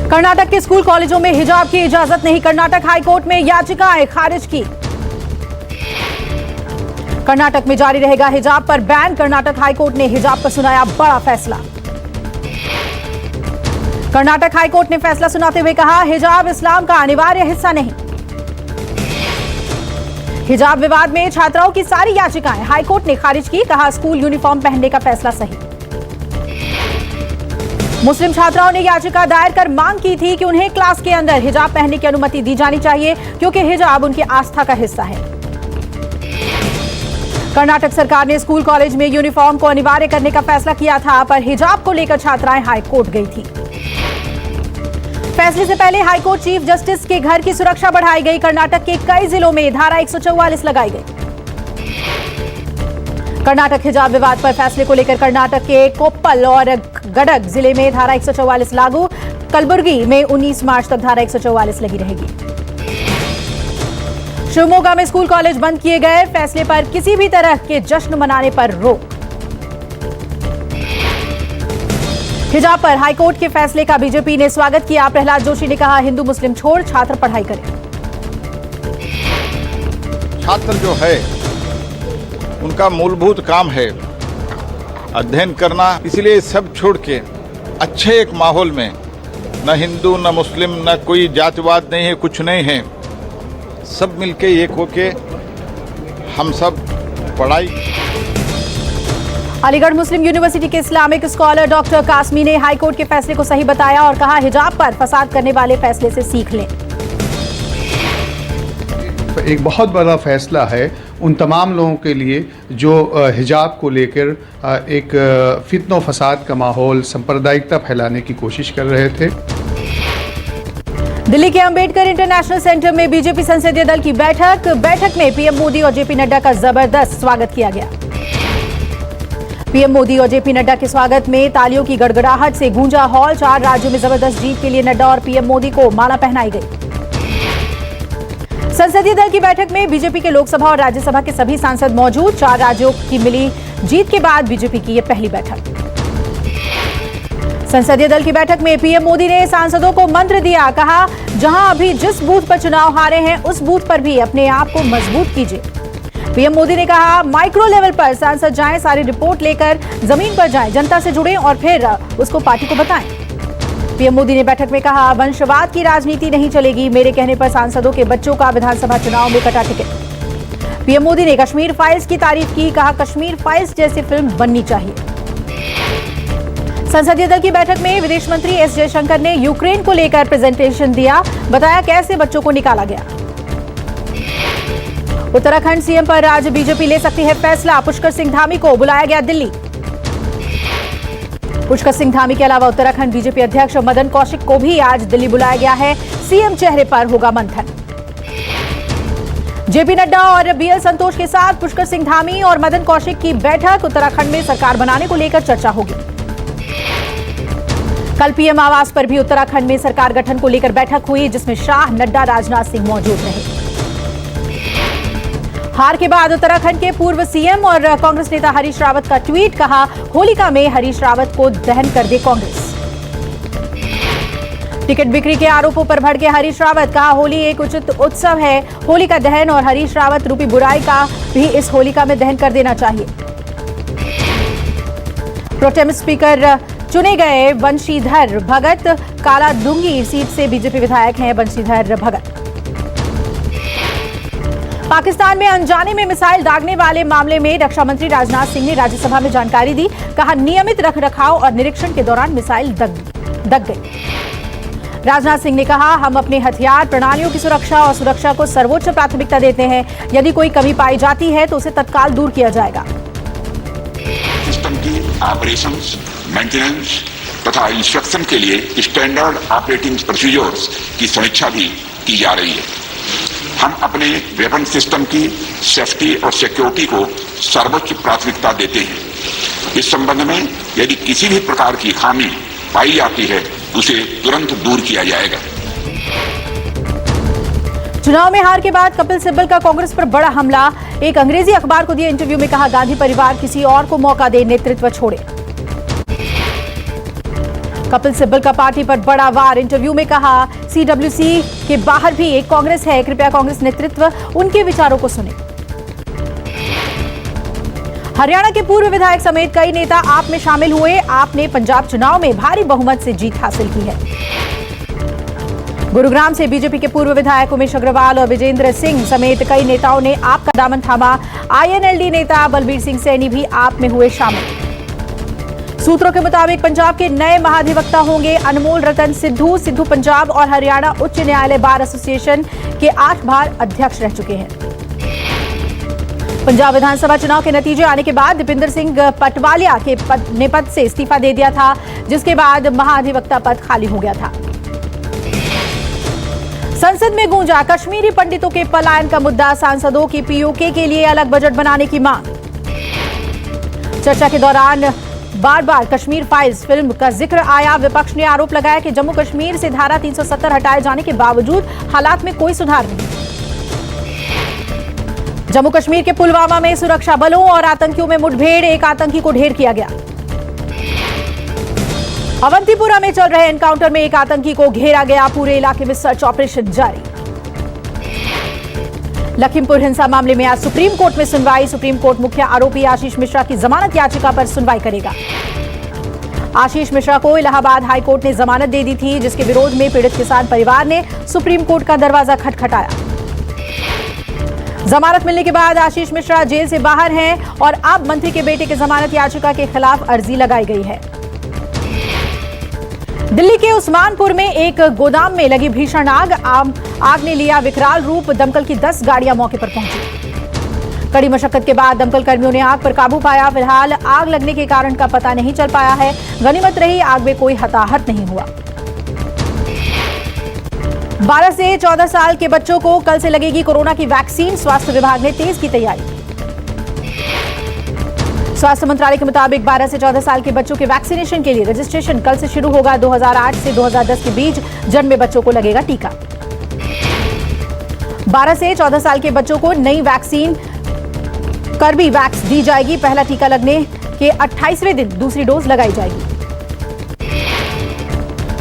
कर्नाटक के स्कूल कॉलेजों में हिजाब की इजाजत नहीं, कर्नाटक हाईकोर्ट में याचिकाएं खारिज की। कर्नाटक में जारी रहेगा हिजाब पर बैन, कर्नाटक हाईकोर्ट ने हिजाब पर सुनाया बड़ा फैसला। कर्नाटक हाईकोर्ट ने फैसला सुनाते हुए कहा, हिजाब इस्लाम का अनिवार्य हिस्सा नहीं। हिजाब विवाद में छात्राओं की सारी याचिकाएं हाईकोर्ट ने खारिज की, कहा स्कूल यूनिफॉर्म पहनने का फैसला सही। मुस्लिम छात्राओं ने याचिका दायर कर मांग की थी कि उन्हें क्लास के अंदर हिजाब पहनने की अनुमति दी जानी चाहिए, क्योंकि हिजाब उनकी आस्था का हिस्सा है। कर्नाटक सरकार ने स्कूल कॉलेज में यूनिफॉर्म को अनिवार्य करने का फैसला किया था, पर हिजाब को लेकर छात्राएं हाईकोर्ट गई थी। फैसले से पहले हाईकोर्ट चीफ जस्टिस के घर की सुरक्षा बढ़ाई गई। कर्नाटक के कई जिलों में धारा 144 लगाई गई। कर्नाटक हिजाब विवाद पर फैसले को लेकर कर्नाटक के कोप्पल और गडग जिले में धारा 144 लागू, कलबुर्गी में 19 मार्च तक धारा 144 लगी रहेगी। शिवमोगा में स्कूल कॉलेज बंद किए गए, फैसले पर किसी भी तरह के जश्न मनाने पर रोक। हिजाब पर हाईकोर्ट के फैसले का बीजेपी ने स्वागत किया। प्रहलाद जोशी ने कहा, हिंदू मुस्लिम छोड़ छात्र पढ़ाई करें। छात्र जो है उनका मूलभूत काम है अध्ययन करना, इसलिए सब छोड़ के अच्छे एक माहौल में, न हिंदू न मुस्लिम न कोई जातिवाद नहीं है, कुछ नहीं है, सब मिलके एक होके हम सब पढ़ाई। अलीगढ़ मुस्लिम यूनिवर्सिटी के इस्लामिक स्कॉलर डॉक्टर कासमी ने हाईकोर्ट के फैसले को सही बताया और कहा, हिजाब पर फसाद करने वाले फैसले से सीख लें। एक बहुत बड़ा फैसला है उन तमाम लोगों के लिए जो हिजाब को लेकर एक फितनो फसाद का माहौल, सांप्रदायिकता फैलाने की कोशिश कर रहे थे। दिल्ली के अंबेडकर इंटरनेशनल सेंटर में बीजेपी संसदीय दल की बैठक में पीएम मोदी और जेपी नड्डा का जबरदस्त स्वागत किया गया। पीएम मोदी और जेपी नड्डा के स्वागत में तालियों की गड़गड़ाहट से गूंजा हॉल। 4 राज्यों में जबरदस्त जीत के लिए नड्डा और पीएम मोदी को माला पहनाई गई। संसदीय दल की बैठक में बीजेपी के लोकसभा और राज्यसभा के सभी सांसद मौजूद। 4 राज्यों की मिली जीत के बाद बीजेपी की यह पहली बैठक। संसदीय दल की बैठक में पीएम मोदी ने सांसदों को मंत्र दिया, कहा, जहां अभी जिस बूथ पर चुनाव हारे हैं उस बूथ पर भी अपने आप को मजबूत कीजिए। पीएम मोदी ने कहा, माइक्रो लेवल पर सांसद जाएं, सारी रिपोर्ट लेकर जमीन पर जाएं, जनता से जुड़ें और फिर उसको पार्टी को बताएं। पीएम मोदी ने बैठक में कहा, वंशवाद की राजनीति नहीं चलेगी, मेरे कहने पर सांसदों के बच्चों का विधानसभा चुनाव में कटा टिकट। पीएम मोदी ने कश्मीर फाइल्स की तारीफ की, कहा, कश्मीर फाइल्स जैसी फिल्म बननी चाहिए। संसदीय दल की बैठक में विदेश मंत्री एस जयशंकर ने यूक्रेन को लेकर प्रेजेंटेशन दिया, बताया कैसे बच्चों को निकाला गया। उत्तराखंड सीएम पर आज बीजेपी ले सकती है फैसला, पुष्कर सिंह धामी को बुलाया गया दिल्ली। पुष्कर सिंह धामी के अलावा उत्तराखंड बीजेपी अध्यक्ष मदन कौशिक को भी आज दिल्ली बुलाया गया है। सीएम चेहरे पर होगा मंथन। जेपी नड्डा और बीएल संतोष के साथ पुष्कर सिंह धामी और मदन कौशिक की बैठक, उत्तराखंड में सरकार बनाने को लेकर चर्चा होगी। कल पीएम आवास पर भी उत्तराखंड में सरकार गठन को लेकर बैठक हुई, जिसमें शाह, नड्डा, राजनाथ सिंह मौजूद रहे। हार के बाद उत्तराखंड के पूर्व सीएम और कांग्रेस नेता हरीश रावत का ट्वीट, कहा, होलिका में हरीश रावत को दहन कर दे कांग्रेस। टिकट बिक्री के आरोपों पर भड़के हरीश रावत, कहा, होली एक उचित उत्सव है, होली का दहन और हरीश रावत रूपी बुराई का भी इस होलिका में दहन कर देना चाहिए। प्रोटेम स्पीकर चुने गए बंशीधर भगत, कालादुंगी सीट से बीजेपी विधायक हैं बंशीधर भगत। पाकिस्तान में अनजाने में मिसाइल दागने वाले मामले में रक्षा मंत्री राजनाथ सिंह ने राज्यसभा में जानकारी दी, कहा, नियमित रखरखाव और निरीक्षण के दौरान मिसाइल दग गई। राजनाथ सिंह ने कहा, हम अपने हथियार प्रणालियों की सुरक्षा और सुरक्षा को सर्वोच्च प्राथमिकता देते हैं, यदि कोई कमी पाई जाती है तो उसे तत्काल दूर किया जाएगा। सिस्टम की ऑपरेशंस, मेंटेनेंस तथा इंस्ट्रक्शन के लिए स्टैंडर्ड ऑपरेटिंग प्रोसीजर्स की समीक्षा भी की जा रही है। हम अपने वेपन सिस्टम की सेफ्टी और सिक्योरिटी को सर्वोच्च प्राथमिकता देते हैं। इस संबंध में यदि किसी भी प्रकार की खामी पाई जाती है, उसे तुरंत दूर किया जाएगा। चुनाव में हार के बाद कपिल सिब्बल का कांग्रेस पर बड़ा हमला। एक अंग्रेजी अखबार को दिए इंटरव्यू में कहा, गांधी परिवार किसी और को मौका दे, नेतृत्व छोड़े। कपिल सिब्बल का पार्टी पर बड़ा वार। इंटरव्यू में कहा, सीडब्ल्यूसी के बाहर भी एक कांग्रेस है, कृपया कांग्रेस नेतृत्व उनके विचारों को सुने। हरियाणा के पूर्व विधायक समेत कई नेता आप में शामिल हुए। आपने पंजाब चुनाव में भारी बहुमत से जीत हासिल की है। गुरुग्राम से बीजेपी के पूर्व विधायक उमेश अग्रवाल और विजेंद्र सिंह समेत कई नेताओं ने आपका दामन थामा। आईएनएलडी नेता बलबीर सिंह सैनी भी आप में हुए शामिल। सूत्रों के मुताबिक पंजाब के नए महाधिवक्ता होंगे अनमोल रतन सिद्धू। सिद्धू पंजाब और हरियाणा उच्च न्यायालय बार एसोसिएशन के 8 बार अध्यक्ष रह चुके हैं। पंजाब विधानसभा चुनाव के नतीजे आने के बाद दीपेंद्र सिंह पटवालिया के पद से इस्तीफा दे दिया था, जिसके बाद महाधिवक्ता पद खाली हो गया था। संसद में गूंजा कश्मीरी पंडितों के पलायन का मुद्दा। सांसदों की पीओके के लिए अलग बजट बनाने की मांग। चर्चा के दौरान बार बार कश्मीर फाइल्स फिल्म का जिक्र आया। विपक्ष ने आरोप लगाया कि जम्मू कश्मीर से धारा 370 हटाए जाने के बावजूद हालात में कोई सुधार नहीं। जम्मू कश्मीर के पुलवामा में सुरक्षा बलों और आतंकियों में मुठभेड़। एक आतंकी को ढेर किया गया। अवंतीपुरा में चल रहे एनकाउंटर में एक आतंकी को घेरा गया। पूरे इलाके में सर्च ऑपरेशन जारी। लखीमपुर हिंसा मामले में आज सुप्रीम कोर्ट में सुनवाई। सुप्रीम कोर्ट मुख्य आरोपी आशीष मिश्रा की जमानत याचिका पर सुनवाई करेगा। आशीष मिश्रा को इलाहाबाद हाई कोर्ट ने जमानत दे दी थी, जिसके विरोध में पीड़ित किसान परिवार ने सुप्रीम कोर्ट का दरवाजा खटखटाया। जमानत मिलने के बाद आशीष मिश्रा जेल से बाहर हैं और अब मंत्री के बेटे की जमानत याचिका के खिलाफ अर्जी लगाई गई है। दिल्ली के उस्मानपुर में एक गोदाम में लगी भीषण आग ने लिया विकराल रूप। दमकल की 10 गाड़ियां मौके पर पहुंची। कड़ी मशक्कत के बाद दमकल कर्मियों ने आग पर काबू पाया। फिलहाल आग लगने के कारण का पता नहीं चल पाया है। गनीमत रही आग में कोई हताहत नहीं हुआ। 12 से 14 साल के बच्चों को कल से लगेगी कोरोना की वैक्सीन। स्वास्थ्य विभाग ने तेज की तैयारी। स्वास्थ्य मंत्रालय के मुताबिक 12 से 14 साल के बच्चों के वैक्सीनेशन के लिए रजिस्ट्रेशन कल से शुरू होगा। 2008 से 2010 के बीच जन्मे बच्चों को लगेगा टीका। 12 से 14 साल के बच्चों को नई वैक्सीन कर्बीवैक्स दी जाएगी। पहला टीका लगने के 28वें दिन दूसरी डोज लगाई जाएगी।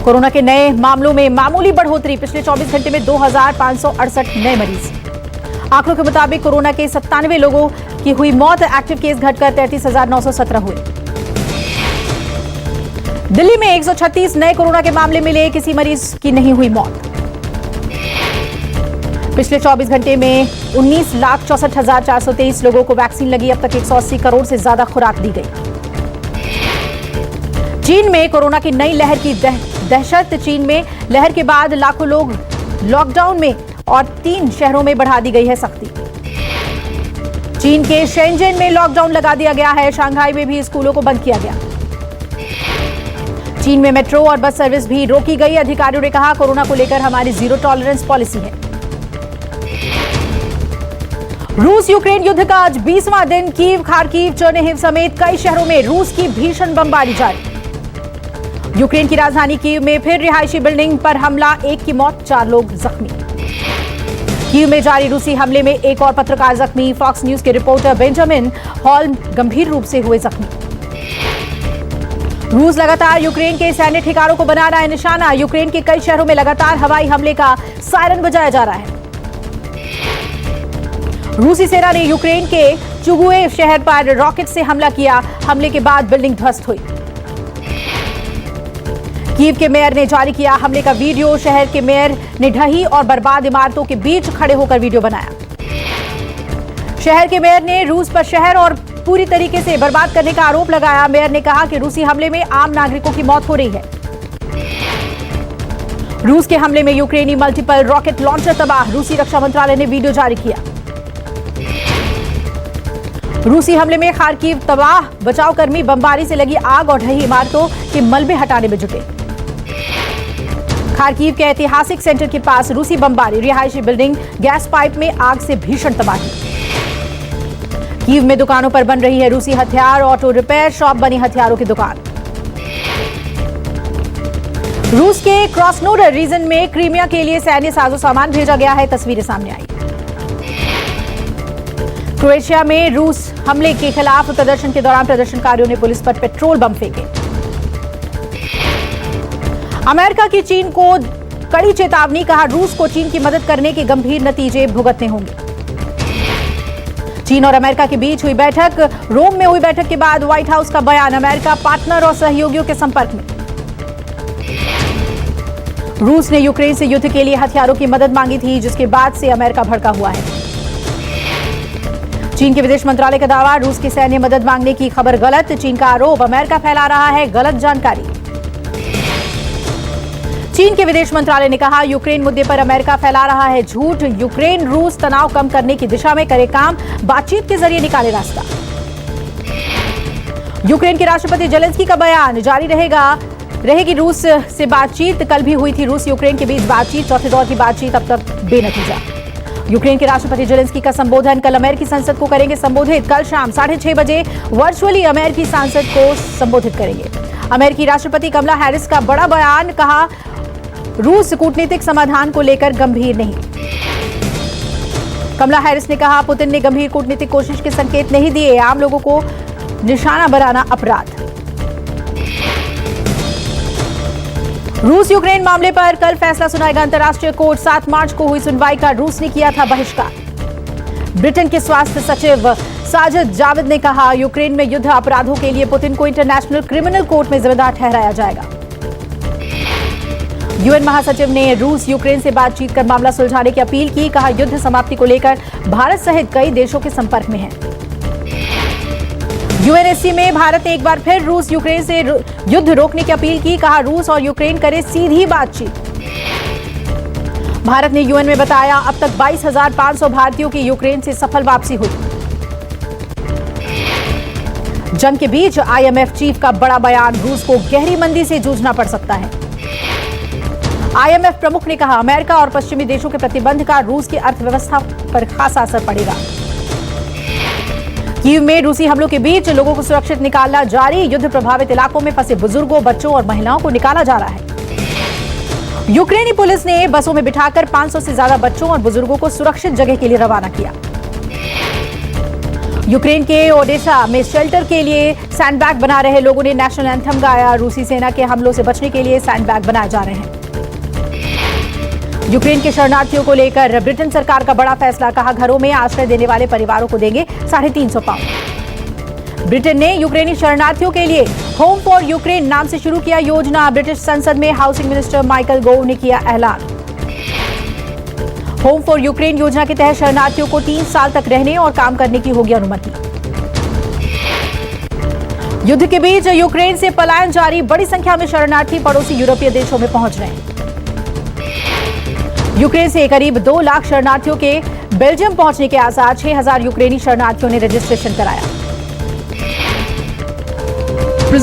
कोरोना के नए मामलों में मामूली बढ़ोतरी। पिछले 24 घंटे में 2568 नए मरीज। आंकड़ों के मुताबिक कोरोना के 97 लोगों की हुई मौत। एक्टिव केस घटकर 33,917 हुए। दिल्ली में 136 नए कोरोना के मामले मिले। किसी मरीज की नहीं हुई मौत। पिछले 24 घंटे में 19,64,423 लोगों को वैक्सीन लगी। अब तक 180 करोड़ से ज्यादा खुराक दी गई। चीन में कोरोना की नई लहर की दहशत। चीन में लहर के बाद लाखों लोग लॉकडाउन में और 3 शहरों में बढ़ा दी गई है सख्ती। चीन के शेंजन में लॉकडाउन लगा दिया गया है। शंघाई में भी स्कूलों को बंद किया गया। चीन में मेट्रो और बस सर्विस भी रोकी गई। अधिकारियों ने कहा, कोरोना को लेकर हमारी जीरो टॉलरेंस पॉलिसी है। रूस यूक्रेन युद्ध का आज 20वां दिन। कीव, खार्किव, चेर्निहिव समेत कई शहरों में रूस की भीषण बमबारी जारी। यूक्रेन की राजधानी कीव में फिर रिहायशी बिल्डिंग पर हमला। 1 की मौत, 4 लोग जख्मी। कीव में जारी रूसी हमले में एक और पत्रकार जख्मी। फॉक्स न्यूज के रिपोर्टर बेंजामिन हॉल गंभीर रूप से हुए जख्मी। रूस लगातार यूक्रेन के सैन्य ठिकानों को बना रहा है निशाना। यूक्रेन के कई शहरों में लगातार हवाई हमले का सायरन बजाया जा रहा है। रूसी सेना ने यूक्रेन के चुगुए शहर पर रॉकेट से हमला किया। हमले के बाद बिल्डिंग ध्वस्त हुई। कीव के मेयर ने जारी किया हमले का वीडियो। शहर के मेयर ने ढही और बर्बाद इमारतों के बीच खड़े होकर वीडियो बनाया। शहर के मेयर ने रूस पर शहर और पूरी तरीके से बर्बाद करने का आरोप लगाया। मेयर ने कहा कि रूसी हमले में आम नागरिकों की मौत हो रही है। रूस के हमले में यूक्रेनी मल्टीपल रॉकेट लॉन्चर तबाह। रूसी रक्षा मंत्रालय ने वीडियो जारी किया। रूसी हमले में खार्किव तबाह। बचाव कर्मी बमबारी से लगी आग और ढही इमारतों के मलबे हटाने में जुटे। खार्किव के ऐतिहासिक सेंटर के पास रूसी बमबारी। रिहायशी बिल्डिंग, गैस पाइप में आग से भीषण तबाही। कीव में दुकानों पर बन रही है रूसी हथियार। ऑटो रिपेयर शॉप बनी हथियारों की दुकान। रूस के क्रॉसनोडर रीजन में क्रीमिया के लिए सैन्य साजो सामान भेजा गया है, तस्वीरें सामने आई। क्रोएशिया में रूस हमले के खिलाफ प्रदर्शन के दौरान प्रदर्शनकारियों ने पुलिस पर पेट्रोल बम फेंके। अमेरिका की चीन को कड़ी चेतावनी, कहा रूस को चीन की मदद करने के गंभीर नतीजे भुगतने होंगे। चीन और अमेरिका के बीच हुई बैठक, रोम में हुई बैठक के बाद व्हाइट हाउस का बयान, अमेरिका पार्टनर और सहयोगियों के संपर्क में। रूस ने यूक्रेन से युद्ध के लिए हथियारों की मदद मांगी थी, जिसके बाद से अमेरिका भड़का हुआ है। चीन के विदेश मंत्रालय का दावा, रूस की सैन्य मदद मांगने की खबर गलत, चीन का आरोप, अमेरिका फैला रहा है गलत जानकारी। चीन के विदेश मंत्रालय ने कहा, यूक्रेन मुद्दे पर अमेरिका फैला रहा है झूठ, यूक्रेन रूस तनाव कम करने की दिशा में करे काम, बातचीत के जरिए निकाले रास्ता। यूक्रेन के राष्ट्रपति जेलेंस्की का बयान, जारी रहेगी रूस से बातचीत, कल भी हुई थी रूस यूक्रेन के बीच बातचीत, चौथे दौर की बातचीत अब तक बेनतीजा। यूक्रेन के राष्ट्रपति जेलेंस्की का संबोधन, कल अमेरिकी संसद को करेंगे संबोधित, कल शाम 6:30 बजे वर्चुअली अमेरिकी संसद को संबोधित करेंगे। अमेरिकी राष्ट्रपति कमला हैरिस का बड़ा बयान, कहा रूस कूटनीतिक समाधान को लेकर गंभीर नहीं। कमला हैरिस ने कहा, पुतिन ने गंभीर कूटनीतिक कोशिश के संकेत नहीं दिए, आम लोगों को निशाना बनाना अपराध। रूस यूक्रेन मामले पर कल फैसला सुनाएगा अंतर्राष्ट्रीय कोर्ट, 7 मार्च को हुई सुनवाई का रूस ने किया था बहिष्कार। ब्रिटेन के स्वास्थ्य सचिव साजिद जाविद ने कहा, यूक्रेन में युद्ध अपराधों के लिए पुतिन को इंटरनेशनल क्रिमिनल कोर्ट में जिम्मेदार ठहराया जाएगा। यूएन महासचिव ने रूस यूक्रेन से बातचीत कर मामला सुलझाने की अपील की, कहा युद्ध समाप्ति को लेकर भारत सहित कई देशों के संपर्क में है। यूएनएससी में भारत ने एक बार फिर रूस यूक्रेन से युद्ध रोकने की अपील की, कहा रूस और यूक्रेन करे सीधी बातचीत। भारत ने यूएन में बताया, अब तक 22,500 भारतीयों की यूक्रेन से सफल वापसी हुई। जंग के बीच आईएमएफ चीफ का बड़ा बयान, रूस को गहरी मंदी से जूझना पड़ सकता है। आईएमएफ प्रमुख ने कहा, अमेरिका और पश्चिमी देशों के प्रतिबंध का रूस की अर्थव्यवस्था पर खासा असर पड़ेगा। कीव में रूसी हमलों के बीच लोगों को सुरक्षित निकालना जारी, युद्ध प्रभावित इलाकों में फंसे बुजुर्गों, बच्चों और महिलाओं को निकाला जा रहा है। यूक्रेनी पुलिस ने बसों में बिठाकर 500 से ज्यादा बच्चों और बुजुर्गों को सुरक्षित जगह के लिए रवाना किया। यूक्रेन के ओडेसा में शेल्टर के लिए सैंडबैग बना रहे लोगों ने नेशनल एंथम गाया, रूसी सेना के हमलों से बचने के लिए सैंडबैग बनाए जा रहे हैं। यूक्रेन के शरणार्थियों को लेकर ब्रिटेन सरकार का बड़ा फैसला, कहा घरों में आश्रय देने वाले परिवारों को देंगे 350 पाउंड। ब्रिटेन ने यूक्रेनी शरणार्थियों के लिए होम फॉर यूक्रेन नाम से शुरू किया योजना, ब्रिटिश संसद में हाउसिंग मिनिस्टर माइकल गोव ने किया ऐलान। होम फॉर यूक्रेन योजना के तहत शरणार्थियों को 3 साल तक रहने और काम करने की होगी अनुमति। युद्ध के बीच यूक्रेन से पलायन जारी, बड़ी संख्या में शरणार्थी पड़ोसी यूरोपीय देशों में पहुंच रहे हैं। यूक्रेन से करीब 2 लाख शरणार्थियों के बेल्जियम पहुंचने के आसार, 6,000 यूक्रेनी शरणार्थियों ने रजिस्ट्रेशन कराया।